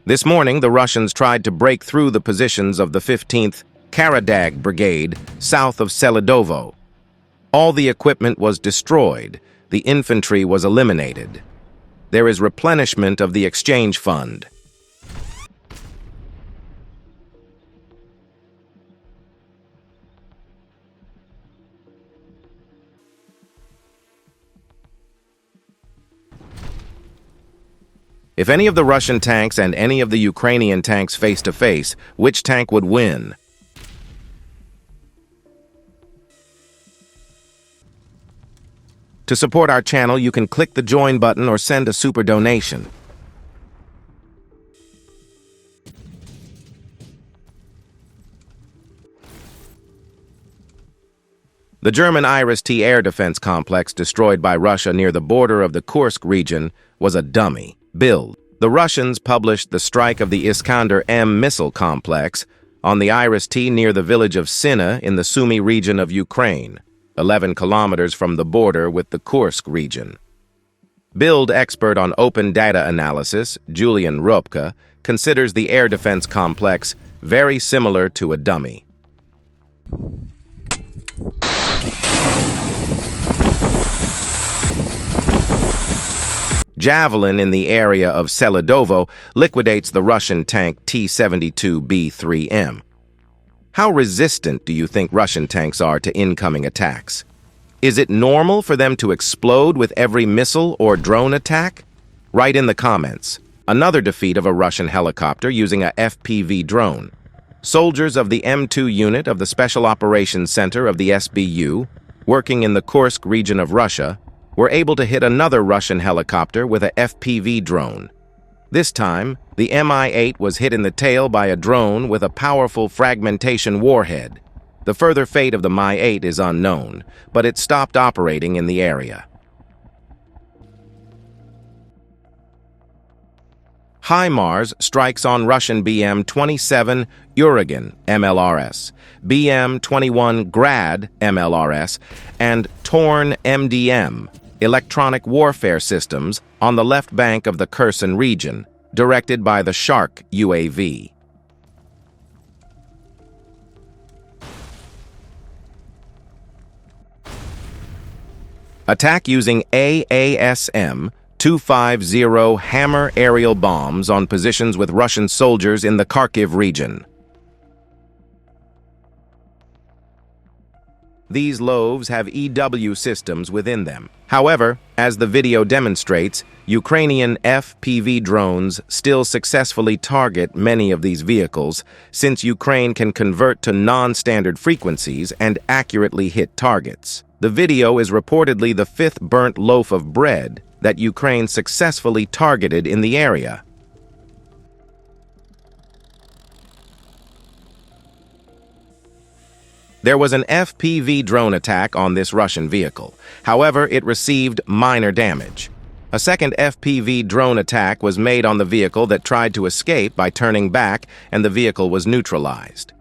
This morning, the Russians tried to break through the positions of the 15th Karadag Brigade south of Seledovo. All the equipment was destroyed. The infantry was eliminated. There is replenishment of the exchange fund. If any of the Russian tanks and any of the Ukrainian tanks face-to-face, which tank would win? To support our channel, you can click the join button or send a super donation. The German Iris-T air defense complex destroyed by Russia near the border of the Kursk region was a dummy build. The Russians published the strike of the Iskander-M missile complex on the Iris-T near the village of Sina in the Sumy region of Ukraine, 11 kilometers from the border with the Kursk region. Build expert on open data analysis, Julian Ropka, considers the air defense complex very similar to a dummy. Javelin in the area of Seledovo liquidates the Russian tank T-72B3M. How resistant do you think Russian tanks are to incoming attacks? Is it normal for them to explode with every missile or drone attack? Write in the comments. Another defeat of a Russian helicopter using a FPV drone. Soldiers of the M2 unit of the Special Operations Center of the SBU, working in the Kursk region of Russia, were able to hit another Russian helicopter with a FPV drone. This time, the Mi-8 was hit in the tail by a drone with a powerful fragmentation warhead. The further fate of the Mi-8 is unknown, but it stopped operating in the area. HIMARS strikes on Russian BM-27 Uragan MLRS, BM-21 Grad MLRS, and Torn MDM electronic warfare systems on the left bank of the Kherson region, directed by the Shark UAV. Attack using AASM-250 Hammer aerial bombs on positions with Russian soldiers in the Kharkiv region. These loaves have EW systems within them. However, as the video demonstrates, Ukrainian FPV drones still successfully target many of these vehicles, since Ukraine can convert to non-standard frequencies and accurately hit targets. The video is reportedly the 5th burnt loaf of bread that Ukraine successfully targeted in the area. There was an FPV drone attack on this Russian vehicle. However, it received minor damage. A second FPV drone attack was made on the vehicle that tried to escape by turning back, and the vehicle was neutralized.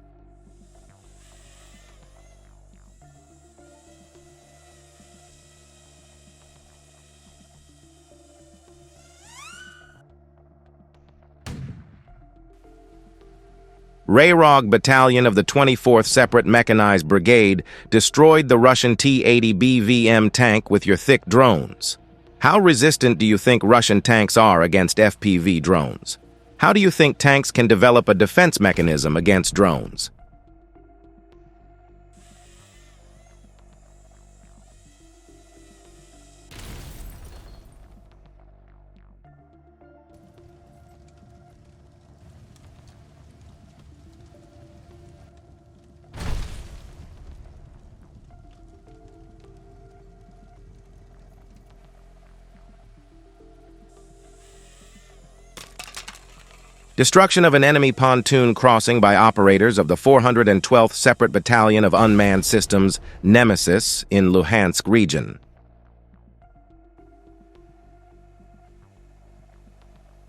Rayrog Battalion of the 24th Separate Mechanized Brigade destroyed the Russian T-80 BVM tank with your thick drones. How resistant do you think Russian tanks are against FPV drones? How do you think tanks can develop a defense mechanism against drones? Destruction of an enemy pontoon crossing by operators of the 412th Separate Battalion of Unmanned Systems, Nemesis, in Luhansk region.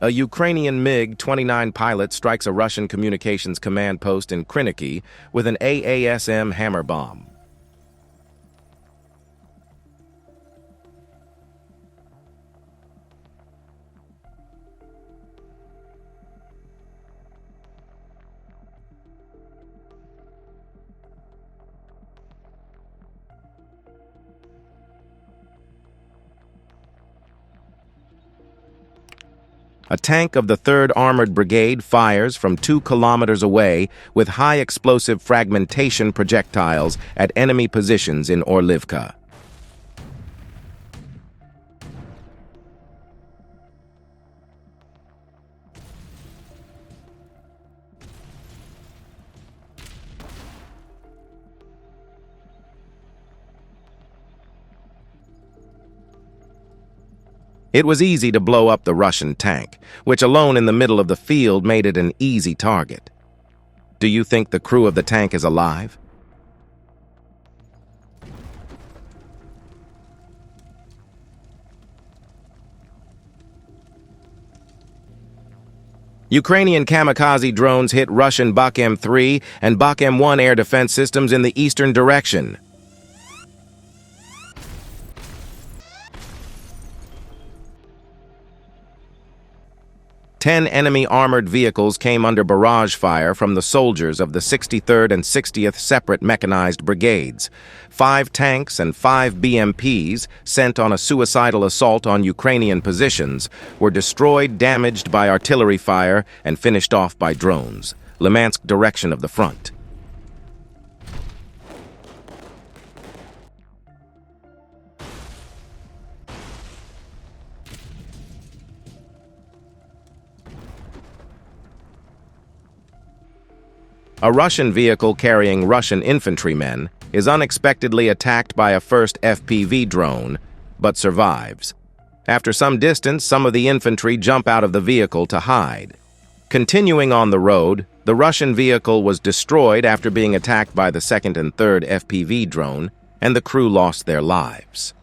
A Ukrainian MiG-29 pilot strikes a Russian communications command post in Kriniki with an AASM hammer bomb. A tank of the 3rd Armored Brigade fires from 2 kilometers away with high-explosive fragmentation projectiles at enemy positions in Orlivka. It was easy to blow up the Russian tank, which alone in the middle of the field made it an easy target. Do you think the crew of the tank is alive? Ukrainian kamikaze drones hit Russian Bak-M3 and Bak-M1 air defense systems in the eastern direction. Ten enemy armored vehicles came under barrage fire from the soldiers of the 63rd and 60th Separate Mechanized Brigades. 5 tanks and 5 BMPs, sent on a suicidal assault on Ukrainian positions, were destroyed, damaged by artillery fire, and finished off by drones. Limansk direction of the front. A Russian vehicle carrying Russian infantrymen is unexpectedly attacked by a first FPV drone, but survives. After some distance, some of the infantry jump out of the vehicle to hide. Continuing on the road, the Russian vehicle was destroyed after being attacked by the 2nd and 3rd FPV drone, and the crew lost their lives.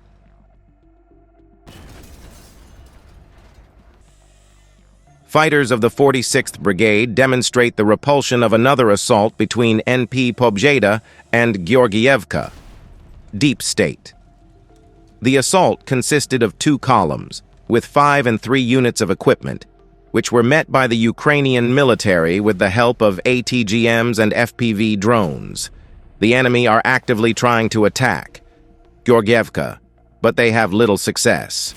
Fighters of the 46th Brigade demonstrate the repulsion of another assault between NP Pobjeda and Georgievka. Deep State. The assault consisted of 2 columns, with 5 and 3 units of equipment, which were met by the Ukrainian military with the help of ATGMs and FPV drones. The enemy are actively trying to attack Georgievka, but they have little success.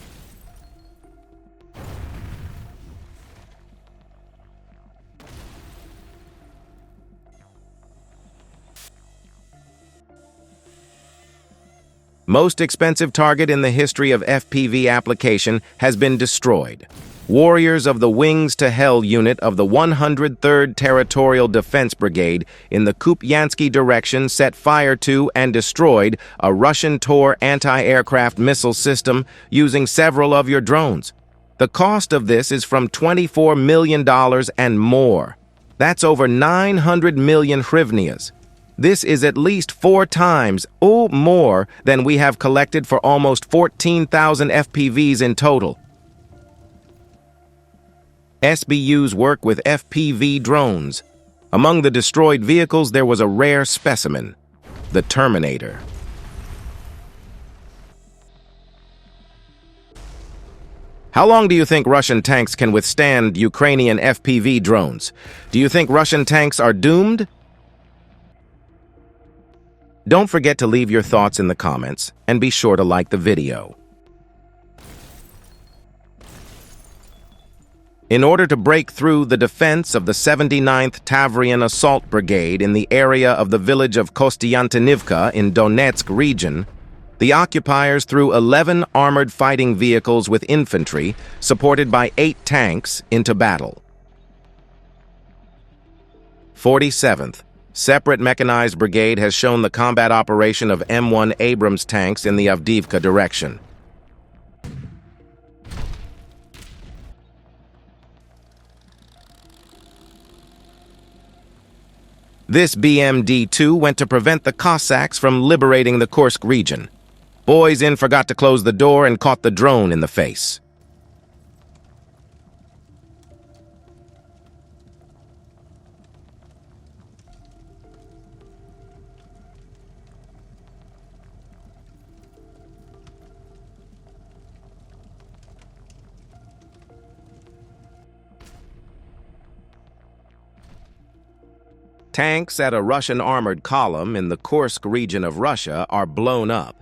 Most expensive target in the history of FPV application has been destroyed. Warriors of the Wings to Hell unit of the 103rd Territorial Defense Brigade in the Kupiansky direction set fire to and destroyed a Russian Tor anti-aircraft missile system using several of your drones. The cost of this is from $24 million and more. That's over 900 million hryvnias. This is at least 4 times or more than we have collected for almost 14,000 FPVs in total. SBUs work with FPV drones. Among the destroyed vehicles, there was a rare specimen, the Terminator. How long do you think Russian tanks can withstand Ukrainian FPV drones? Do you think Russian tanks are doomed? Don't forget to leave your thoughts in the comments, and be sure to like the video. In order to break through the defense of the 79th Tavrian Assault Brigade in the area of the village of Kostiantynivka in Donetsk region, the occupiers threw 11 armored fighting vehicles with infantry, supported by 8 tanks, into battle. 47th Separate Mechanized Brigade has shown the combat operation of M1 Abrams tanks in the Avdiivka direction. This BMD-2 went to prevent the Cossacks from liberating the Kursk region. Boys in forgot to close the door and caught the drone in the face. Tanks at a Russian armored column in the Kursk region of Russia are blown up.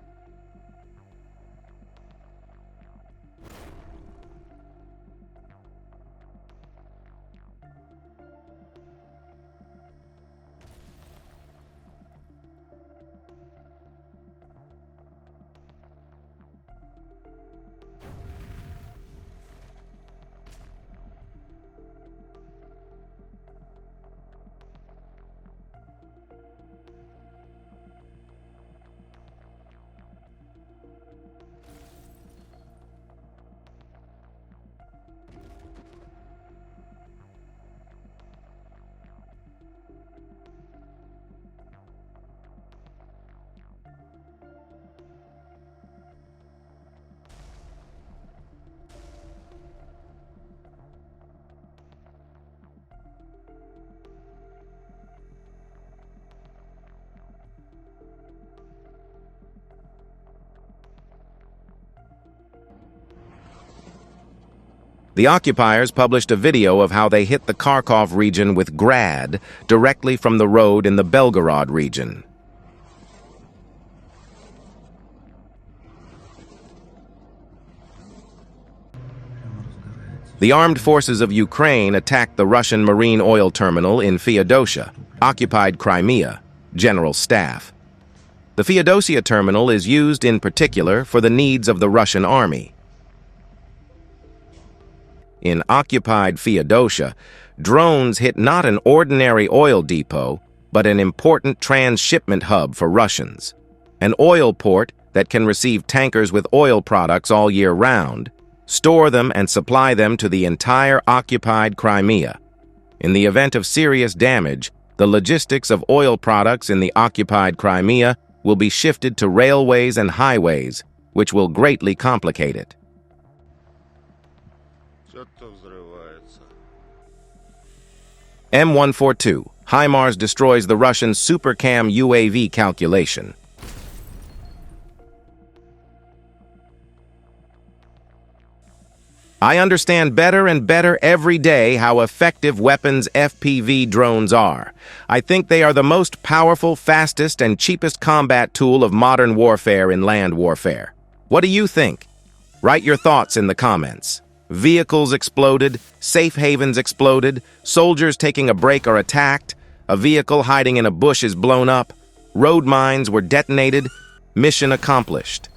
The occupiers published a video of how they hit the Kharkov region with Grad directly from the road in the Belgorod region. The armed forces of Ukraine attacked the Russian marine oil terminal in Feodosia, occupied Crimea, General Staff. The Feodosia terminal is used in particular for the needs of the Russian army. In occupied Feodosia, drones hit not an ordinary oil depot, but an important transshipment hub for Russians, an oil port that can receive tankers with oil products all year round, store them and supply them to the entire occupied Crimea. In the event of serious damage, the logistics of oil products in the occupied Crimea will be shifted to railways and highways, which will greatly complicate it. M142, HIMARS destroys the Russian SuperCam UAV calculation. I understand better and better every day how effective weapons FPV drones are. I think they are the most powerful, fastest, and cheapest combat tool of modern warfare in land warfare. What do you think? Write your thoughts in the comments. Vehicles exploded, safe havens exploded, soldiers taking a break are attacked, a vehicle hiding in a bush is blown up, road mines were detonated, mission accomplished.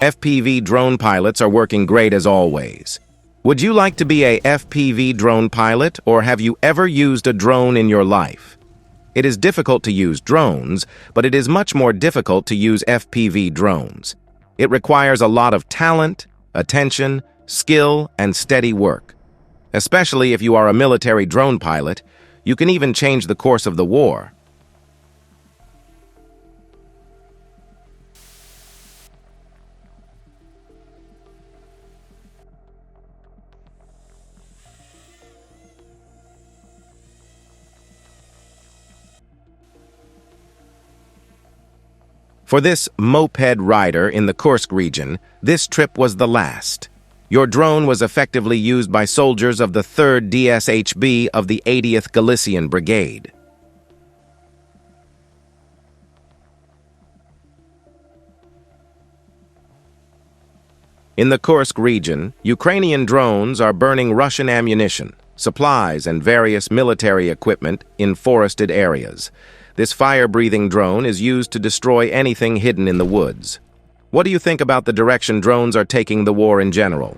FPV drone pilots are working great as always. Would you like to be a FPV drone pilot, or have you ever used a drone in your life? It is difficult to use drones, but it is much more difficult to use FPV drones. It requires a lot of talent, attention, skill, and steady work. Especially if you are a military drone pilot, you can even change the course of the war. For this moped rider in the Kursk region, this trip was the last. Your drone was effectively used by soldiers of the 3rd DSHB of the 80th Galician Brigade. In the Kursk region, Ukrainian drones are burning Russian ammunition, supplies, and various military equipment in forested areas. This fire-breathing drone is used to destroy anything hidden in the woods. What do you think about the direction drones are taking the war in general?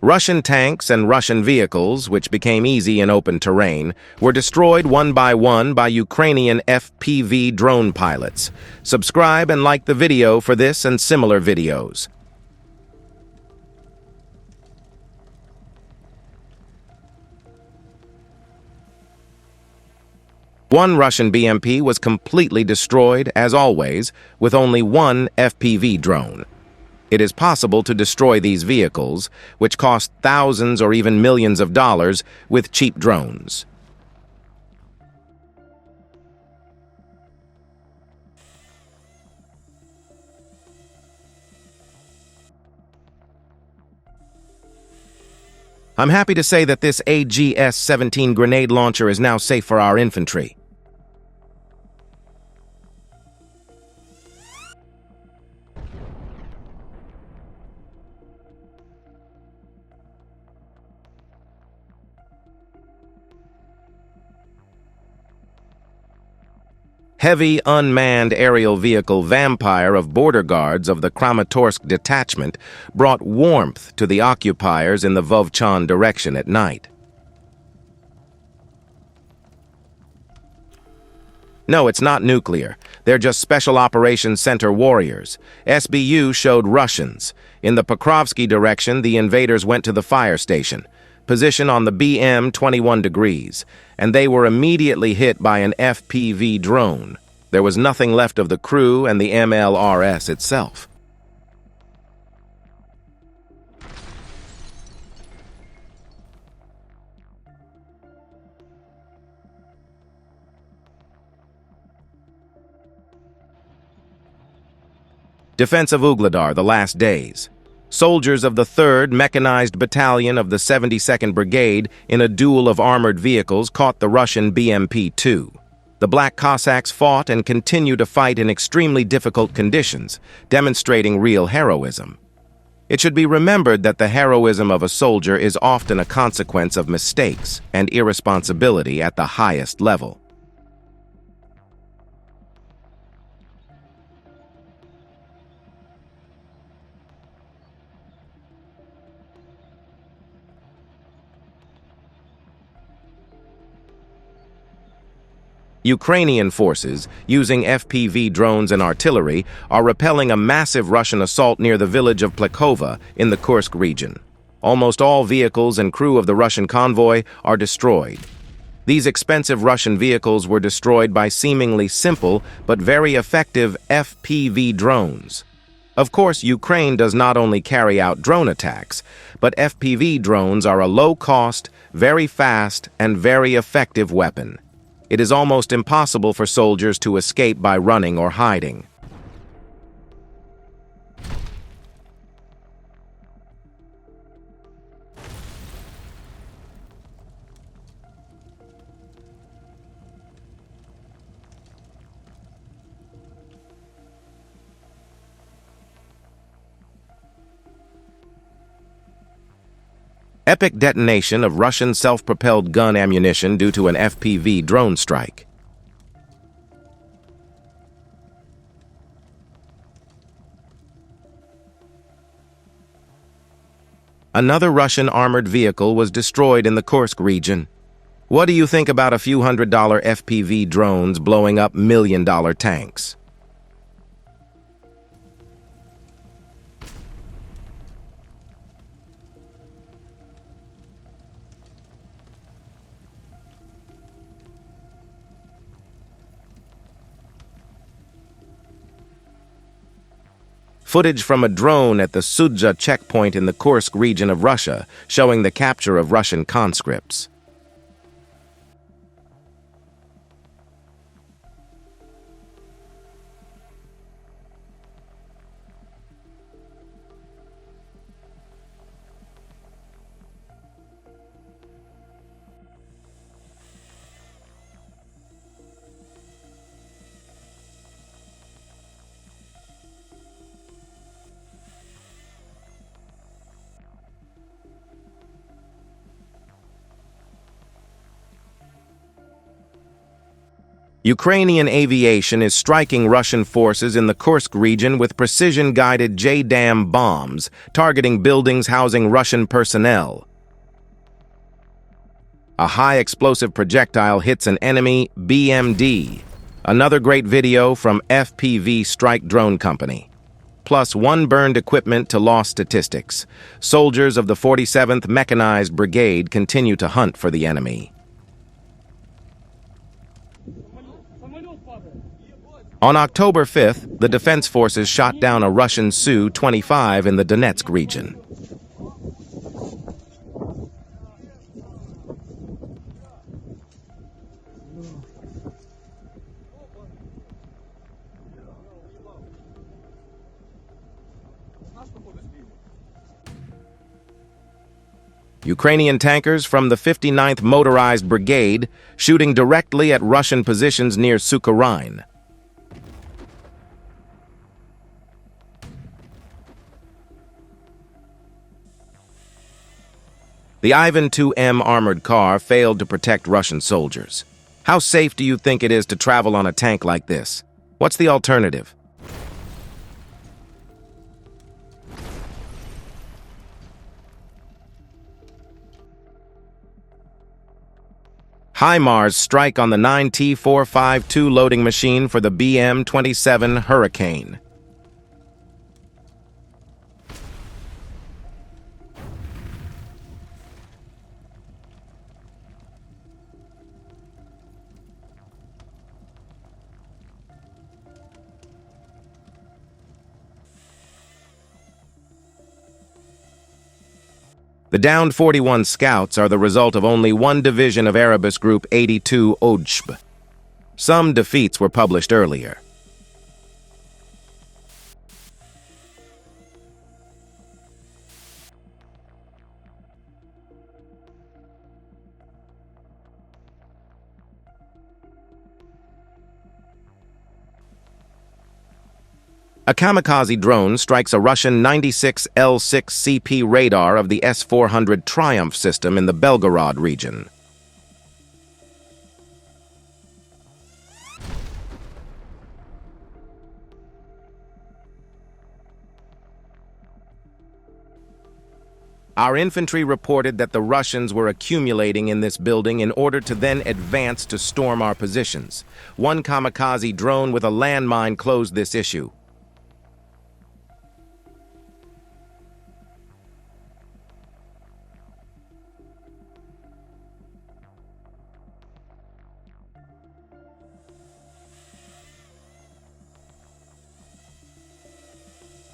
Russian tanks and Russian vehicles, which became easy in open terrain, were destroyed one by Ukrainian FPV drone pilots. Subscribe and like the video for this and similar videos. One Russian BMP was completely destroyed, as always, with only one FPV drone. It is possible to destroy these vehicles, which cost thousands or even millions of dollars, with cheap drones. I'm happy to say that this AGS-17 grenade launcher is now safe for our infantry. Heavy, unmanned aerial vehicle Vampire of border guards of the Kramatorsk detachment brought warmth to the occupiers in the Vovchan direction at night. No, it's not nuclear. They're just Special Operations Center warriors. SBU showed Russians. In the Pokrovsky direction, the invaders went to the fire station. Position on the BM 21 degrees, and they were immediately hit by an FPV drone. There was nothing left of the crew and the MLRS itself. Defense of Ugledar, the last days. Soldiers of the 3rd Mechanized Battalion of the 72nd Brigade in a duel of armored vehicles caught the Russian BMP-2. The Black Cossacks fought and continue to fight in extremely difficult conditions, demonstrating real heroism. It should be remembered that the heroism of a soldier is often a consequence of mistakes and irresponsibility at the highest level. Ukrainian forces, using FPV drones and artillery, are repelling a massive Russian assault near the village of Plekova in the Kursk region. Almost all vehicles and crew of the Russian convoy are destroyed. These expensive Russian vehicles were destroyed by seemingly simple but very effective FPV drones. Of course, Ukraine does not only carry out drone attacks, but FPV drones are a low-cost, very fast, and very effective weapon. It is almost impossible for soldiers to escape by running or hiding. Epic detonation of Russian self-propelled gun ammunition due to an FPV drone strike. Another Russian armored vehicle was destroyed in the Kursk region. What do you think about a few $100 FPV drones blowing up million-dollar tanks? Footage from a drone at the Sudja checkpoint in the Kursk region of Russia, showing the capture of Russian conscripts. Ukrainian aviation is striking Russian forces in the Kursk region with precision-guided JDAM bombs, targeting buildings housing Russian personnel. A high-explosive projectile hits an enemy BMD. Another great video from FPV Strike Drone Company. Plus one burned equipment to loss statistics. Soldiers of the 47th Mechanized Brigade continue to hunt for the enemy. On October 5th, the Defense Forces shot down a Russian Su-25 in the Donetsk region. Ukrainian tankers from the 59th Motorized Brigade shooting directly at Russian positions near Sukharine. The Ivan 2M armored car failed to protect Russian soldiers. How safe do you think it is to travel on a tank like this? What's the alternative? HIMARS strike on the 9T452 loading machine for the BM-27 Hurricane. The downed 41 scouts are the result of only one division of Erebus Group 82 OJB. Some defeats were published earlier. A kamikaze drone strikes a Russian 96L6CP radar of the S-400 Triumph system in the Belgorod region. Our infantry reported that the Russians were accumulating in this building in order to then advance to storm our positions. One kamikaze drone with a landmine closed this issue.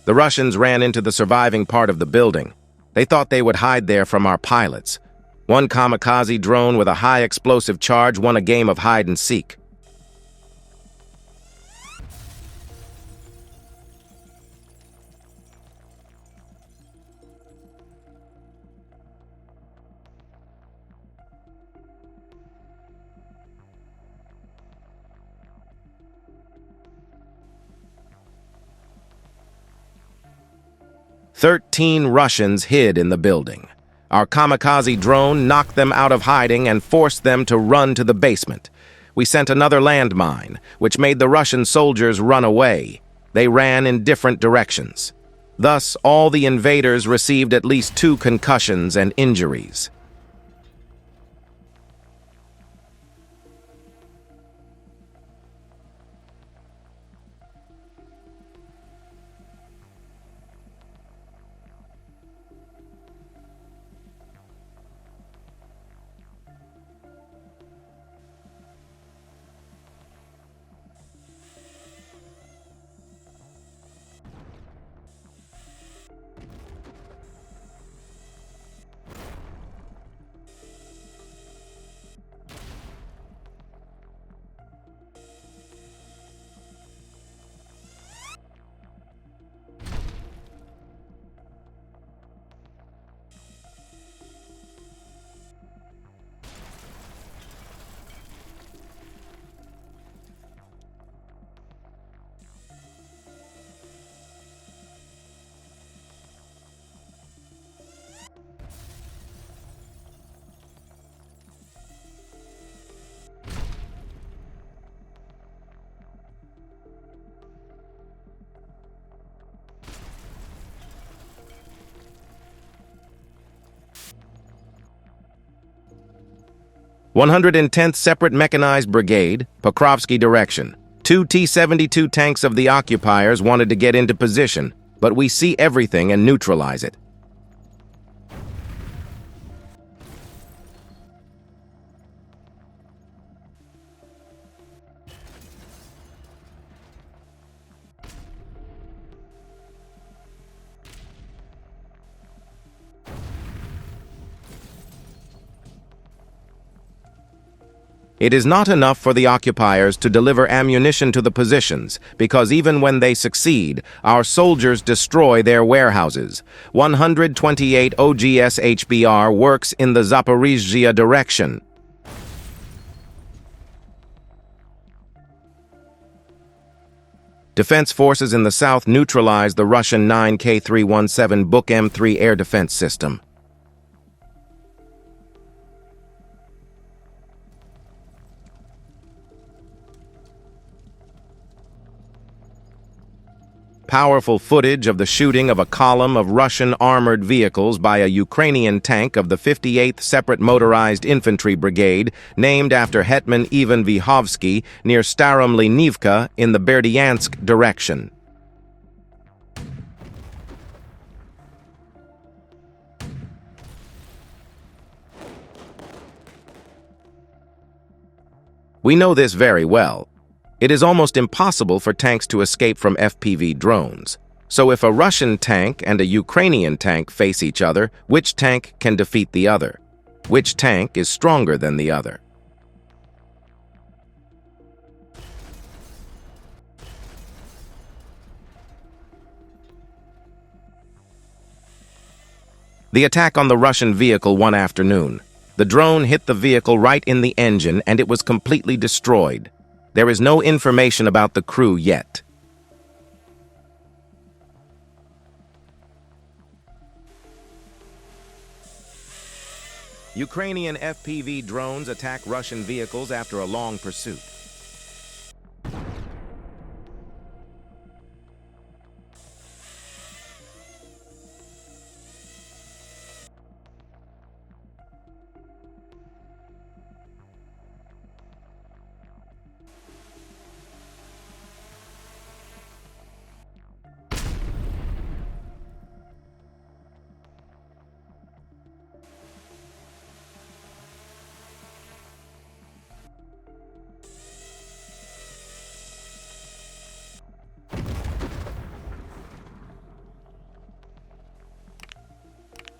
The Russians ran into the surviving part of the building. They thought they would hide there from our pilots. One kamikaze drone with a high explosive charge won a game of hide-and-seek. "13 Russians hid in the building. Our kamikaze drone knocked them out of hiding and forced them to run to the basement. We sent another landmine, which made the Russian soldiers run away. They ran in different directions. Thus, all the invaders received at least 2 concussions and injuries." "110th Separate Mechanized Brigade, Pokrovsky direction. 2 T-72 tanks of the occupiers wanted to get into position, but we see everything and neutralize it." It is not enough for the occupiers to deliver ammunition to the positions, because even when they succeed, our soldiers destroy their warehouses. 128 OGS HBR works in the Zaporizhzhia direction. Defense forces in the south neutralized the Russian 9K317 Buk M3 air defense system. Powerful footage of the shooting of a column of Russian armored vehicles by a Ukrainian tank of the 58th Separate Motorized Infantry Brigade, named after Hetman Ivan Vyhovsky, near Staromlynivka in the Berdyansk direction. We know this very well. It is almost impossible for tanks to escape from FPV drones. So if a Russian tank and a Ukrainian tank face each other, which tank can defeat the other? Which tank is stronger than the other? The attack on the Russian vehicle one afternoon. The drone hit the vehicle right in the engine and it was completely destroyed. There is no information about the crew yet. Ukrainian FPV drones attack Russian vehicles after a long pursuit.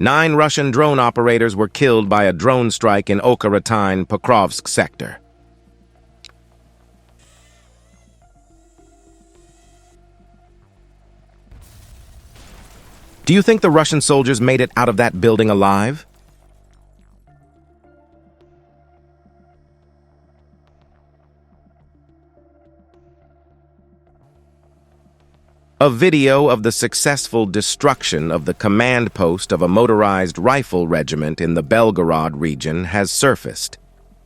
Nine Russian drone operators were killed by a drone strike in Okaratyne-Pokrovsk sector. Do you think the Russian soldiers made it out of that building alive? A video of the successful destruction of the command post of a motorized rifle regiment in the Belgorod region has surfaced.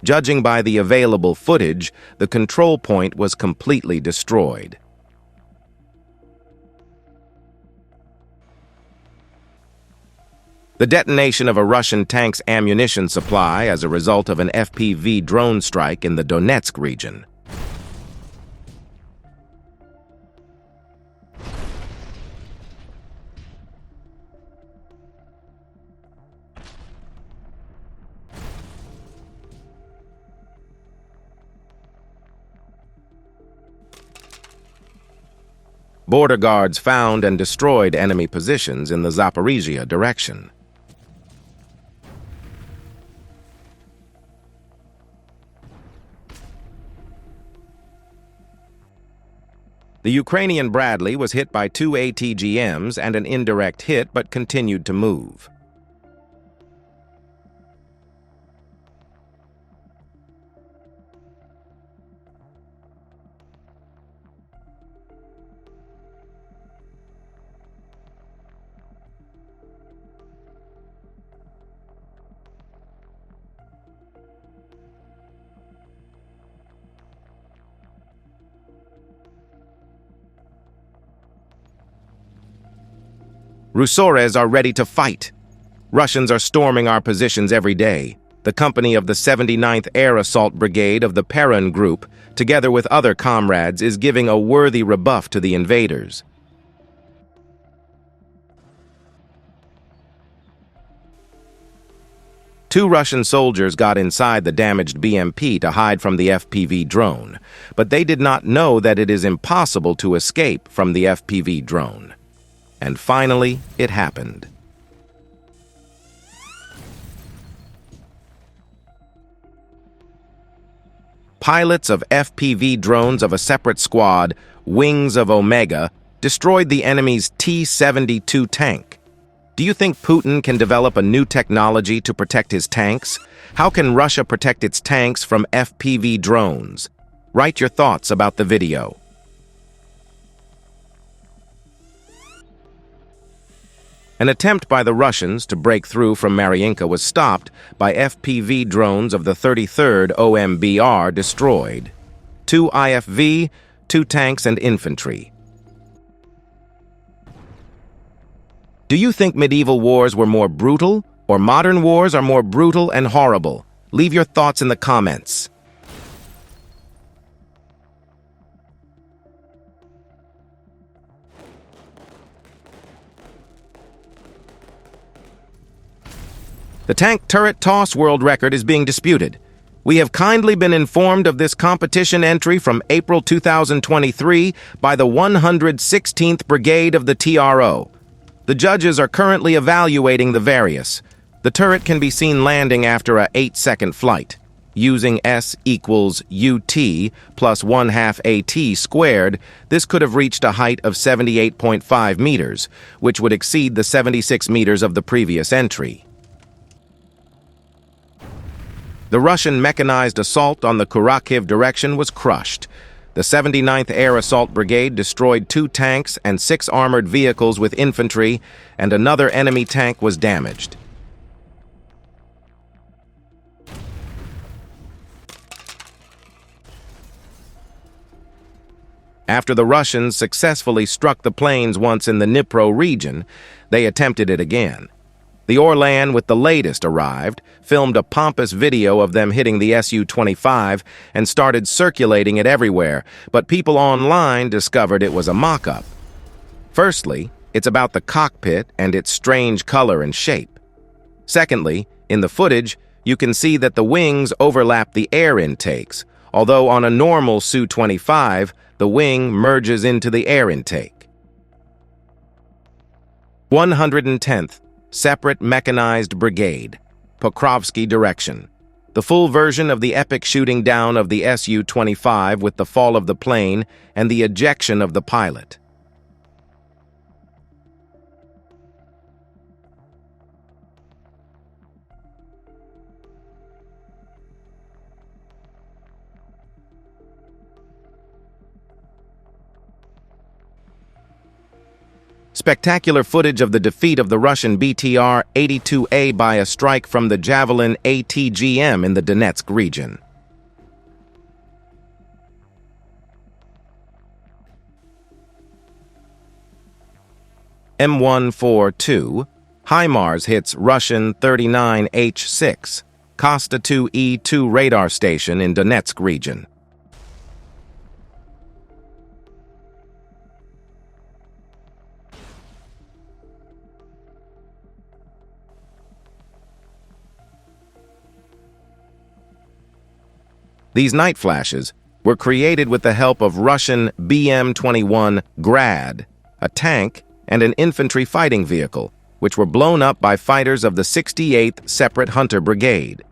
Judging by the available footage, the control point was completely destroyed. The detonation of a Russian tank's ammunition supply as a result of an FPV drone strike in the Donetsk region. Border guards found and destroyed enemy positions in the Zaporizhia direction. The Ukrainian Bradley was hit by 2 ATGMs and an indirect hit but continued to move. Rusores are ready to fight. Russians are storming our positions every day. The company of the 79th Air Assault Brigade of the Perun Group, together with other comrades, is giving a worthy rebuff to the invaders. Two Russian soldiers got inside the damaged BMP to hide from the FPV drone, but they did not know that it is impossible to escape from the FPV drone. And finally, it happened. Pilots of FPV drones of a separate squad, Wings of Omega, destroyed the enemy's T-72 tank. Do you think Putin can develop a new technology to protect his tanks? How can Russia protect its tanks from FPV drones? Write your thoughts about the video. An attempt by the Russians to break through from Mariinka was stopped by FPV drones of the 33rd OMBR destroyed. 2 IFV, 2 tanks and infantry. Do you think medieval wars were more brutal, or modern wars are more brutal and horrible? Leave your thoughts in the comments. The tank turret toss world record is being disputed. We have kindly been informed of this competition entry from April 2023 by the 116th Brigade of the TRO. The judges are currently evaluating the various. The turret can be seen landing after a 8-second flight. Using S equals UT plus 1/2 AT squared, this could have reached a height of 78.5 meters, which would exceed the 76 meters of the previous entry. The Russian mechanized assault on the Kurakiv direction was crushed. The 79th Air Assault Brigade destroyed 2 tanks and 6 armored vehicles with infantry, and another enemy tank was damaged. After the Russians successfully struck the planes once in the Dnipro region, they attempted it again. The Orlan with the latest arrived, filmed a pompous video of them hitting the Su-25 and started circulating it everywhere, but people online discovered it was a mock-up. Firstly, it's about the cockpit and its strange color and shape. Secondly, in the footage, you can see that the wings overlap the air intakes, although on a normal Su-25, the wing merges into the air intake. 110th Separate Mechanized Brigade, Pokrovsky Direction. The full version of the epic shooting down of the Su-25 with the fall of the plane and the ejection of the pilot. Spectacular footage of the defeat of the Russian BTR-82A by a strike from the Javelin ATGM in the Donetsk region. M142, HIMARS hits Russian 39H6, Kosta 2E2 radar station in Donetsk region. These night flashes were created with the help of Russian BM-21 Grad, a tank and an infantry fighting vehicle, which were blown up by fighters of the 68th Separate Hunter Brigade.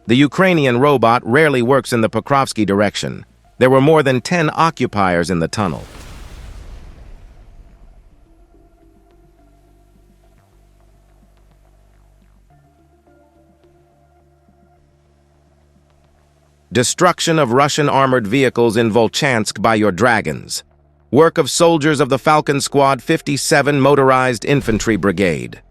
The Ukrainian robot rarely works in the Pokrovsky direction. There were more than 10 occupiers in the tunnel. Destruction of Russian armored vehicles in Volchansk by your dragons. Work of soldiers of the Falcon Squad 57 Motorized Infantry Brigade.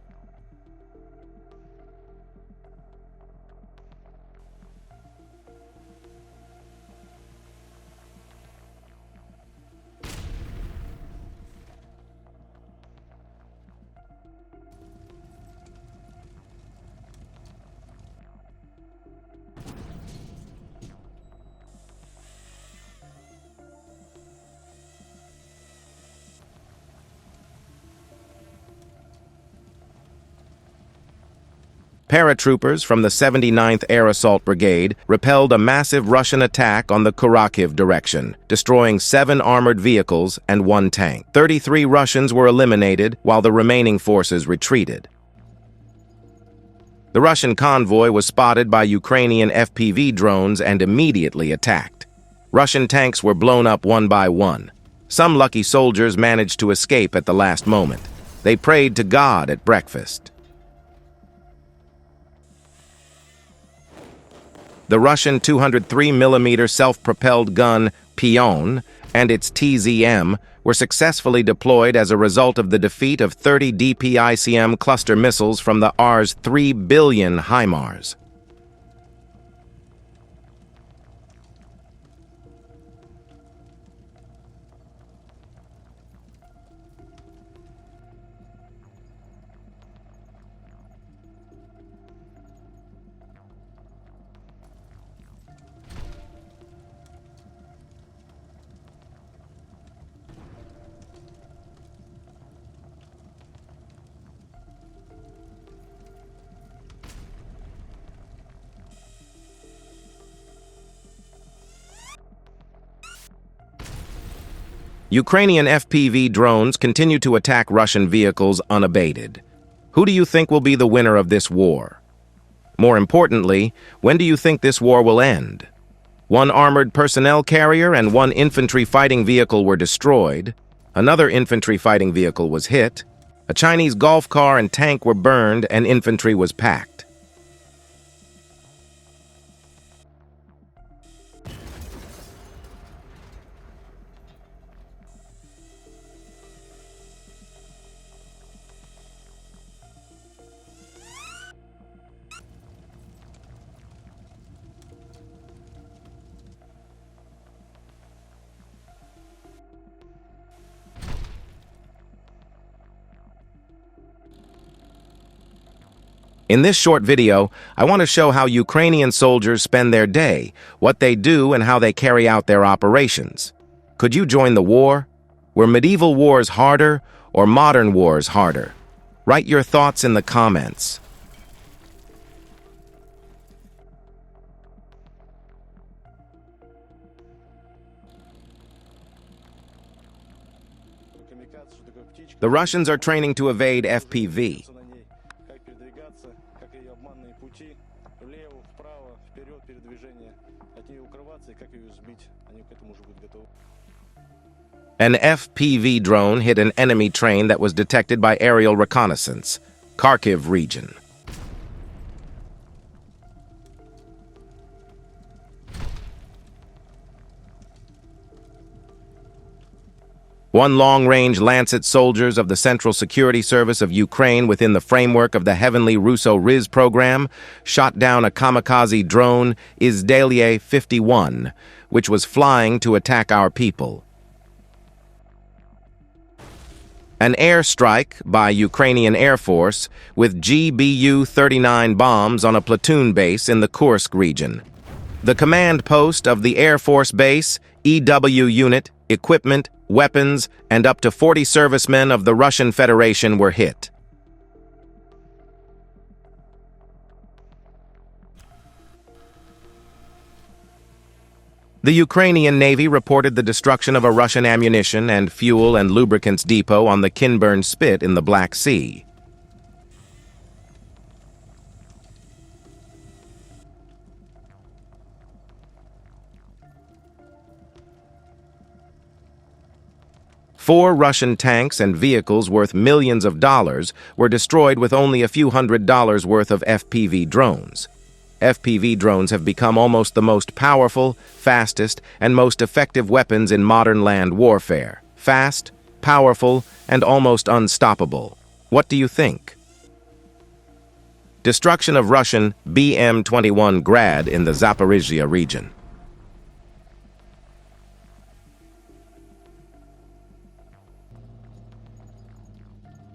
Paratroopers from the 79th Air Assault Brigade repelled a massive Russian attack on the Kharkiv direction, destroying 7 armored vehicles and 1 tank. 33 Russians were eliminated, while the remaining forces retreated. The Russian convoy was spotted by Ukrainian FPV drones and immediately attacked. Russian tanks were blown up one by one. Some lucky soldiers managed to escape at the last moment. They prayed to God at breakfast. The Russian 203mm self-propelled gun Pion and its TZM were successfully deployed as a result of the defeat of 30 DPICM cluster missiles from the Rs 3 billion HIMARS. Ukrainian FPV drones continue to attack Russian vehicles unabated. Who do you think will be the winner of this war? More importantly, when do you think this war will end? 1 armored personnel carrier and 1 infantry fighting vehicle were destroyed. Another infantry fighting vehicle was hit. A Chinese golf car and tank were burned and infantry was packed. In this short video, I want to show how Ukrainian soldiers spend their day, what they do, and how they carry out their operations. Could you join the war? Were medieval wars harder or modern wars harder? Write your thoughts in the comments. The Russians are training to evade FPV. An FPV drone hit an enemy train that was detected by aerial reconnaissance, Kharkiv region. One long-range Lancet soldiers of the Central Security Service of Ukraine within the framework of the Heavenly Russo-Riz program shot down a kamikaze drone Izdalia 51, which was flying to attack our people. An airstrike by Ukrainian Air Force with GBU-39 bombs on a platoon base in the Kursk region. The command post of the Air Force Base, EW unit, equipment, weapons, and up to 40 servicemen of the Russian Federation were hit. The Ukrainian Navy reported the destruction of a Russian ammunition and fuel and lubricants depot on the Kinburn Spit in the Black Sea. Four Russian tanks and vehicles worth millions of dollars were destroyed with only a few $100s worth of FPV drones. FPV drones have become almost the most powerful, fastest, and most effective weapons in modern land warfare. Fast, powerful, and almost unstoppable. What do you think? Destruction of Russian BM-21 Grad in the Zaporizhzhia region.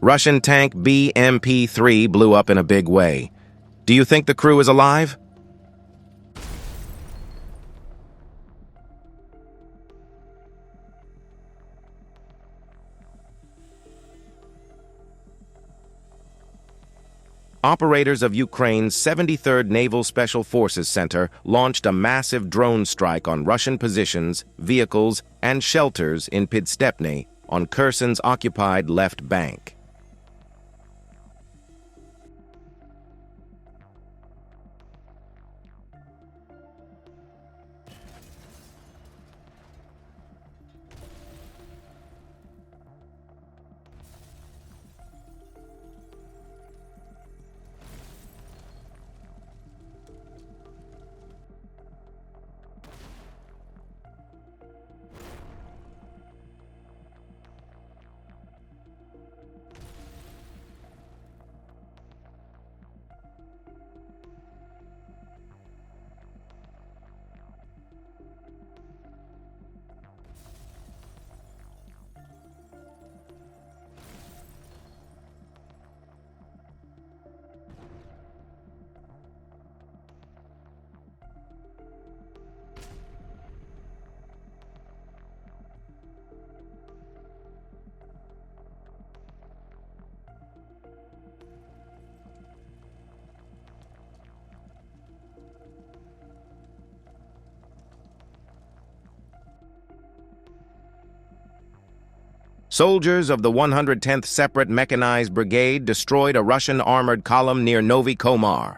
Russian tank BMP-3 blew up in a big way. Do you think the crew is alive? Operators of Ukraine's 73rd Naval Special Forces Center launched a massive drone strike on Russian positions, vehicles, and shelters in Pidstepny on Kherson's occupied left bank. Soldiers of the 110th Separate Mechanized Brigade destroyed a Russian armored column near Novi Komar.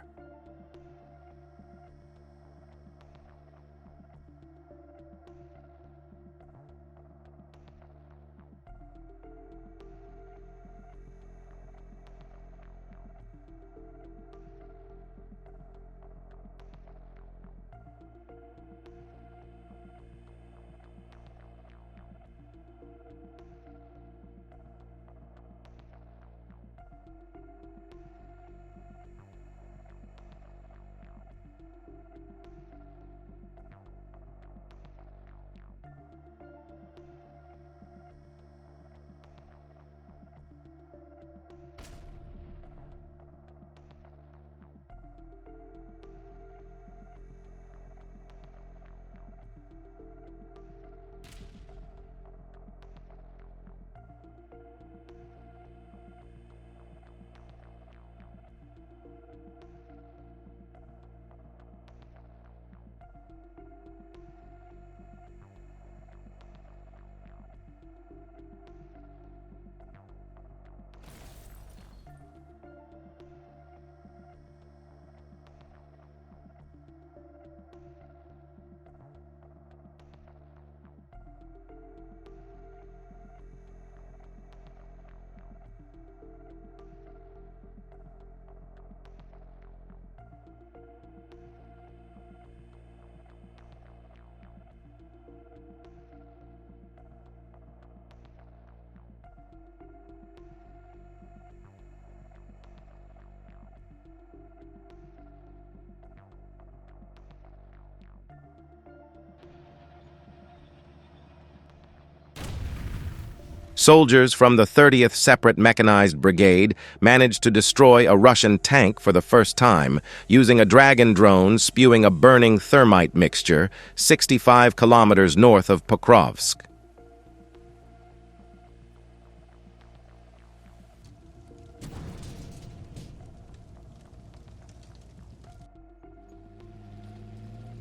Soldiers from the 30th Separate Mechanized Brigade managed to destroy a Russian tank for the first time, using a Dragon drone spewing a burning thermite mixture 65 kilometers north of Pokrovsk.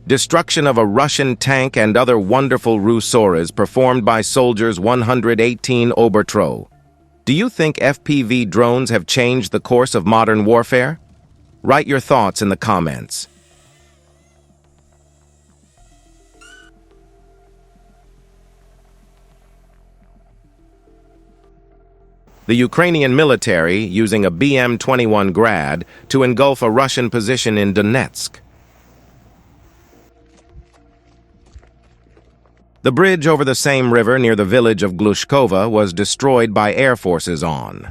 Destruction of a Russian tank and other wonderful Rusoras performed by soldiers 118 Obertro. Do you think FPV drones have changed the course of modern warfare? Write your thoughts in the comments. The Ukrainian military using a BM-21 Grad to engulf a Russian position in Donetsk. The bridge over the same river near the village of Glushkova was destroyed by air forces on.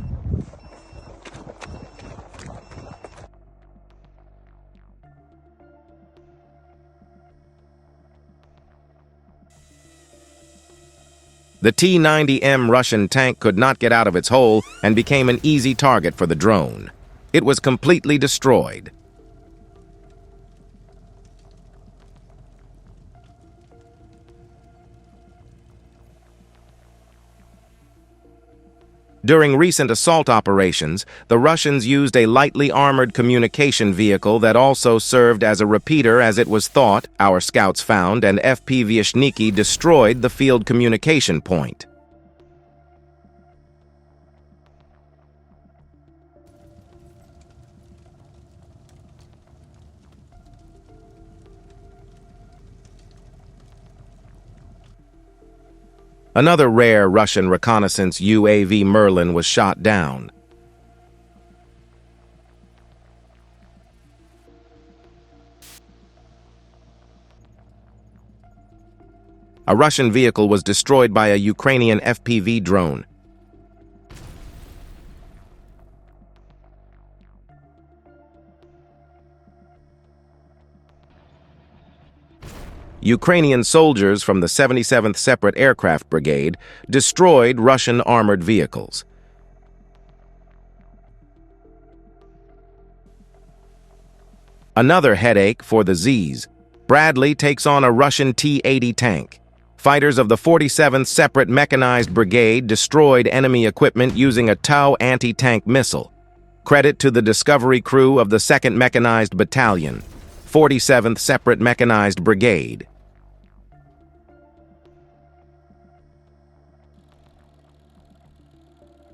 The T-90M Russian tank could not get out of its hole and became an easy target for the drone. It was completely destroyed. During recent assault operations, the Russians used a lightly armored communication vehicle that also served as a repeater as it was thought, our scouts found, and FPV destroyed the field communication point. Another rare Russian reconnaissance UAV Merlin was shot down. A Russian vehicle was destroyed by a Ukrainian FPV drone. Ukrainian soldiers from the 77th Separate Aircraft Brigade destroyed Russian armored vehicles. Another headache for the Zs. Bradley takes on a Russian T-80 tank. Fighters of the 47th Separate Mechanized Brigade destroyed enemy equipment using a TOW anti-tank missile. Credit to the discovery crew of the 2nd Mechanized Battalion, 47th Separate Mechanized Brigade.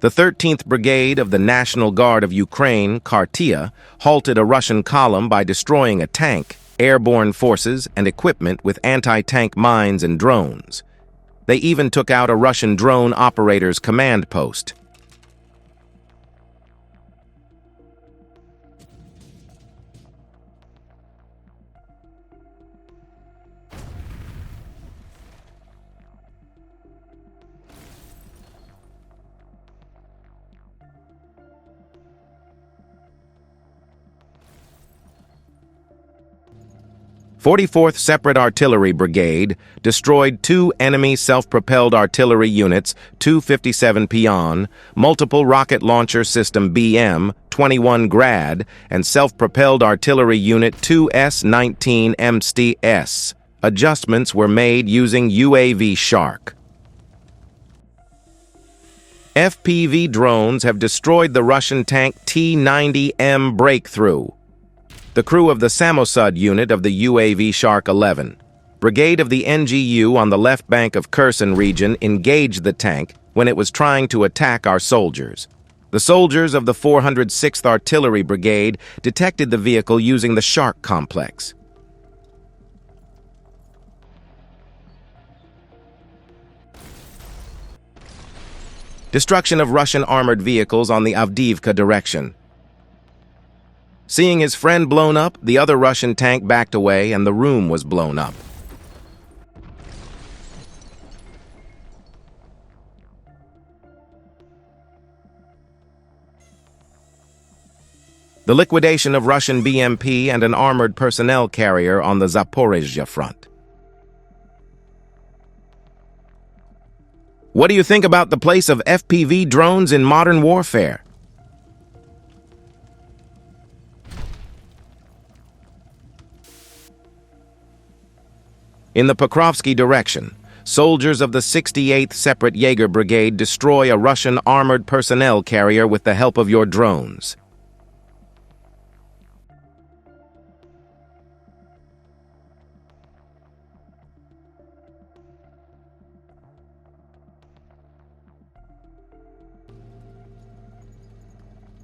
The 13th Brigade of the National Guard of Ukraine, Khartia, halted a Russian column by destroying a tank, airborne forces, and equipment with anti-tank mines and drones. They even took out a Russian drone operator's command post. The 44th Separate Artillery Brigade destroyed 2 enemy self-propelled artillery units, 257 Pion, multiple rocket launcher system BM-21 Grad, and self-propelled artillery unit 2S-19 MSTS. Adjustments were made using UAV Shark. FPV drones have destroyed the Russian tank T-90M Breakthrough. The crew of the Samosud unit of the UAV Shark 11, brigade of the NGU on the left bank of Kherson region engaged the tank when it was trying to attack our soldiers. The soldiers of the 406th Artillery Brigade detected the vehicle using the Shark complex. Destruction of Russian armored vehicles on the Avdiivka direction. Seeing his friend blown up, the other Russian tank backed away and the room was blown up. The liquidation of Russian BMP and an armored personnel carrier on the Zaporizhzhia front. What do you think about the place of FPV drones in modern warfare? In the Pokrovsky direction, soldiers of the 68th Separate Jaeger Brigade destroy a Russian armored personnel carrier with the help of your drones.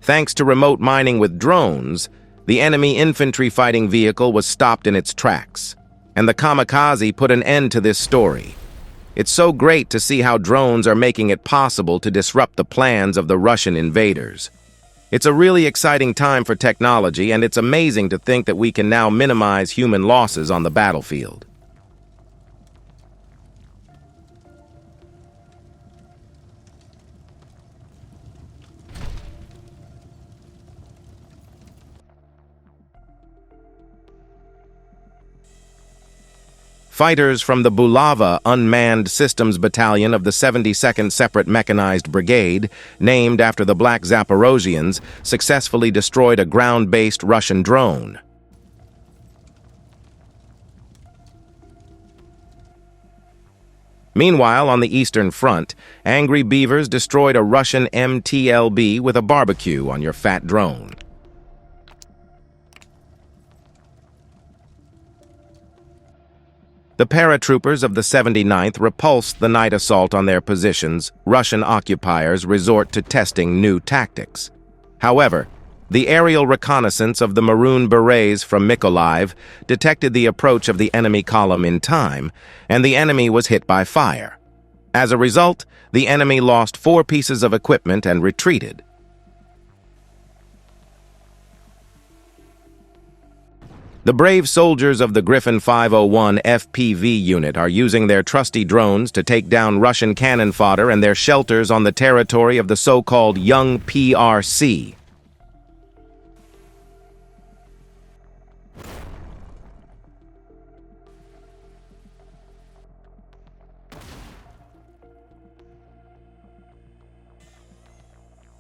Thanks to remote mining with drones, the enemy infantry fighting vehicle was stopped in its tracks, and the kamikaze put an end to this story. It's so great to see how drones are making it possible to disrupt the plans of the Russian invaders. It's a really exciting time for technology, and it's amazing to think that we can now minimize human losses on the battlefield. Fighters from the Bulava Unmanned Systems Battalion of the 72nd Separate Mechanized Brigade, named after the Black Zaporozhians, successfully destroyed a ground-based Russian drone. Meanwhile, on the Eastern Front, Angry Beavers destroyed a Russian MTLB with a barbecue on your fat drone. The paratroopers of the 79th repulsed the night assault on their positions. Russian occupiers resort to testing new tactics. However, the aerial reconnaissance of the Maroon Berets from Mykolaiv detected the approach of the enemy column in time, and the enemy was hit by fire. As a result, the enemy lost 4 pieces of equipment and retreated. The brave soldiers of the Griffin 501 FPV unit are using their trusty drones to take down Russian cannon fodder and their shelters on the territory of the so-called Young PRC.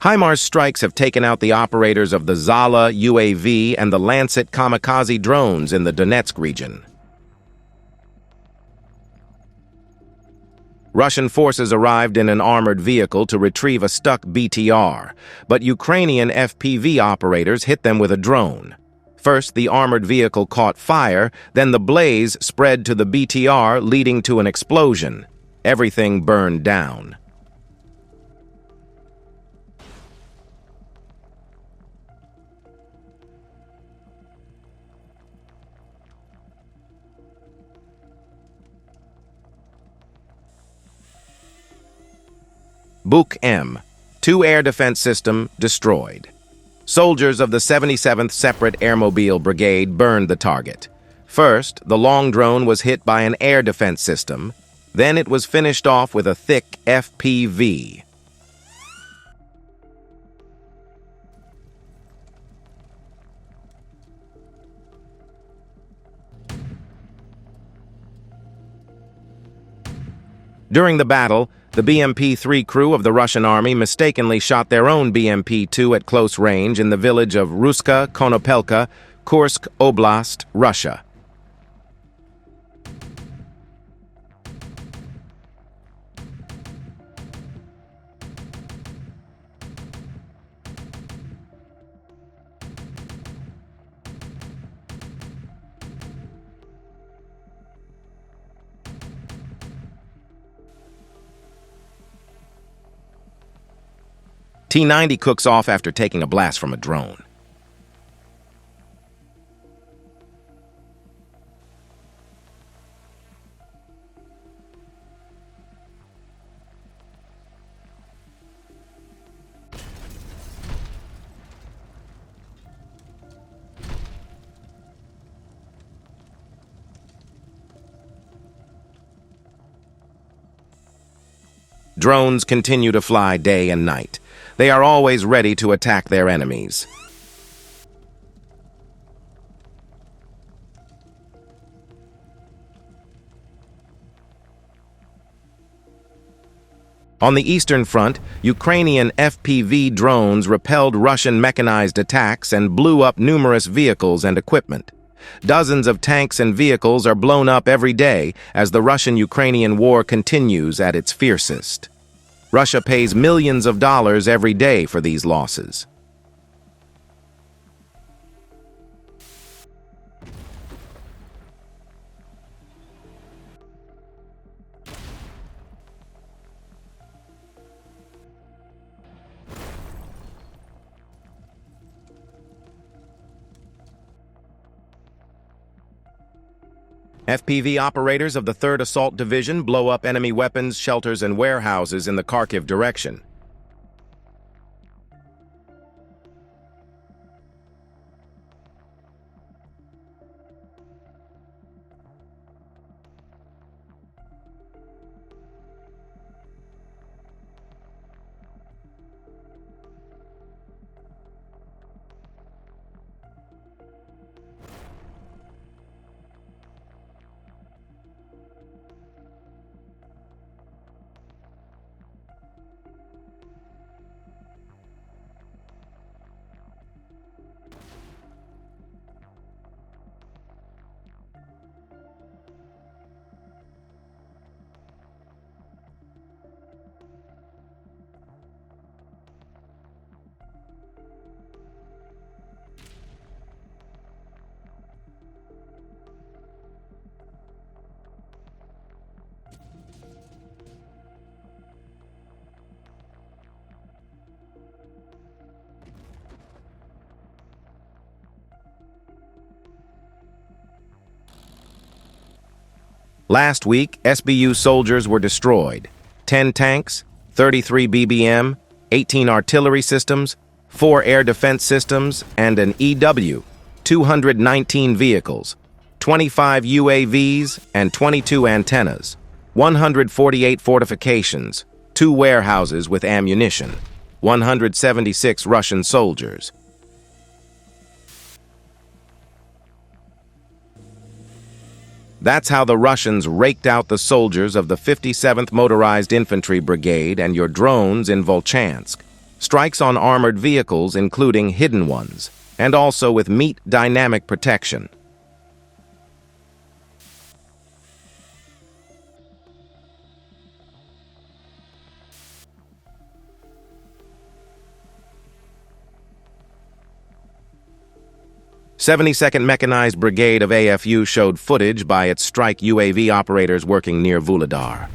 HIMARS strikes have taken out the operators of the Zala UAV and the Lancet kamikaze drones in the Donetsk region. Russian forces arrived in an armored vehicle to retrieve a stuck BTR, but Ukrainian FPV operators hit them with a drone. First, the armored vehicle caught fire, then the blaze spread to the BTR, leading to an explosion. Everything burned down. Buk M, 2 air defense system destroyed. Soldiers of the 77th Separate Airmobile Brigade burned the target. First, the long drone was hit by an air defense system. Then it was finished off with a thick FPV. During the battle, the BMP-3 crew of the Russian army mistakenly shot their own BMP-2 at close range in the village of Ruska Konopelka, Kursk Oblast, Russia. T-90 cooks off after taking a blast from a drone. Drones continue to fly day and night. They are always ready to attack their enemies. On the Eastern Front, Ukrainian FPV drones repelled Russian mechanized attacks and blew up numerous vehicles and equipment. Dozens of tanks and vehicles are blown up every day as the Russian-Ukrainian war continues at its fiercest. Russia pays millions of dollars every day for these losses. FPV operators of the 3rd Assault Division blow up enemy weapons, shelters, and warehouses in the Kharkiv direction. Last week, SBU soldiers were destroyed. 10 tanks, 33 BBM, 18 artillery systems, 4 air defense systems, and an EW, 219 vehicles, 25 UAVs, and 22 antennas, 148 fortifications, 2 warehouses with ammunition, 176 Russian soldiers. That's how the Russians raked out the soldiers of the 57th Motorized Infantry Brigade and your drones in Volchansk. Strikes on armored vehicles, including hidden ones, and also with meat dynamic protection. The 72nd Mechanized Brigade of AFU showed footage by its strike UAV operators working near Vuhledar.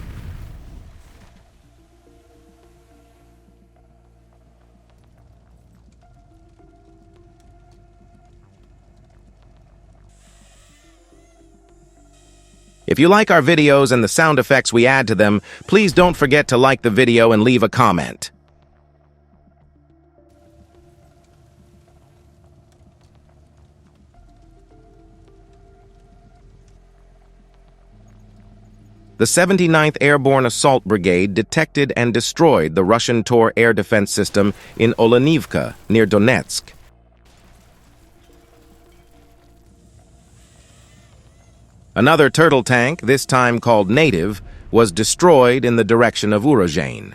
If you like our videos and the sound effects we add to them, please don't forget to like the video and leave a comment. The 79th Airborne Assault Brigade detected and destroyed the Russian Tor air defense system in Olenivka, near Donetsk. Another turtle tank, this time called Native, was destroyed in the direction of Urozhain.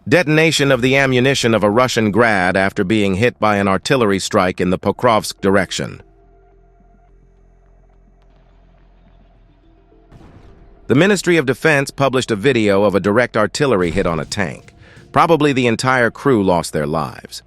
Detonation of the ammunition of a Russian Grad after being hit by an artillery strike in the Pokrovsk direction. The Ministry of Defense published a video of a direct artillery hit on a tank. Probably the entire crew lost their lives.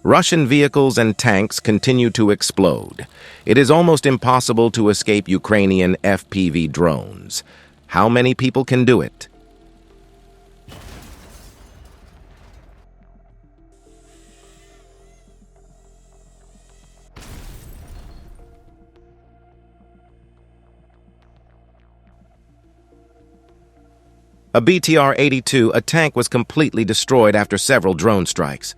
Russian vehicles and tanks continue to explode. It is almost impossible to escape Ukrainian FPV drones. How many people can do it? A BTR-82, a tank was completely destroyed after several drone strikes.